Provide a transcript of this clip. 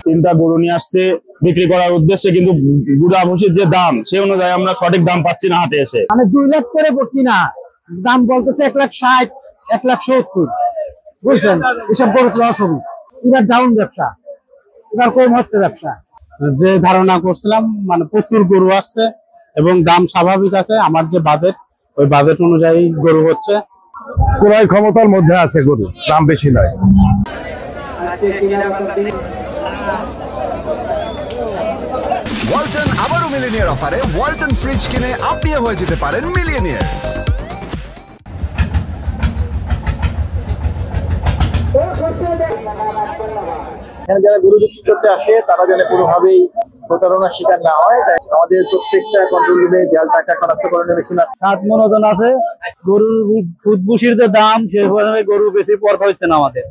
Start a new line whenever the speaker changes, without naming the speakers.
3টা গরু নিয়ে আসছে বিক্রি করার উদ্দেশ্যে, কিন্তু গুড়া ভুসির যে দাম সে অনুযায়ী আমরা সঠিক দাম পাচ্ছি না হাটে এসে।
মানে 2 লাখ করে কিনা দাম বলতেছে 1,60,000 1,70,000, বুঝছেন? এসব বড় লস হবে। এবার ডাউন ব্যবসা, এবার কম হচ্ছে ব্যবসা।
যে ধারণা করছিলাম মানে প্রচুর গরু আসছে এবং দাম স্বাভাবিক আছে, আমার যে বাজেট ওই বাজেট অনুযায়ী গরু হচ্ছে।
ক্রয় ক্ষমতার মধ্যে আছে গরু, দাম বেশি নয়।
ওয়ালটন আবারও মিলিয়নিয়ার অফারে ওয়ালটন ফ্রিজ কিনে আপনিও হয়ে যেতে পারেন মিলিয়নিয়ার।
এখানে যারা গরু বিক্রি করতে আসে তারা যেন কোনোভাবেই প্রতারণার শিকার না হয়, তাই আমাদের প্রত্যেকটা কন্ট্রোল রুমে দেয়াল টাকা শনাক্তকরণের মেশিন আছে।
7 মণ ওজন আছে। গরুর ফুটবুসির যে দাম, সে গরু বেশি পড়তে হচ্ছে না আমাদের।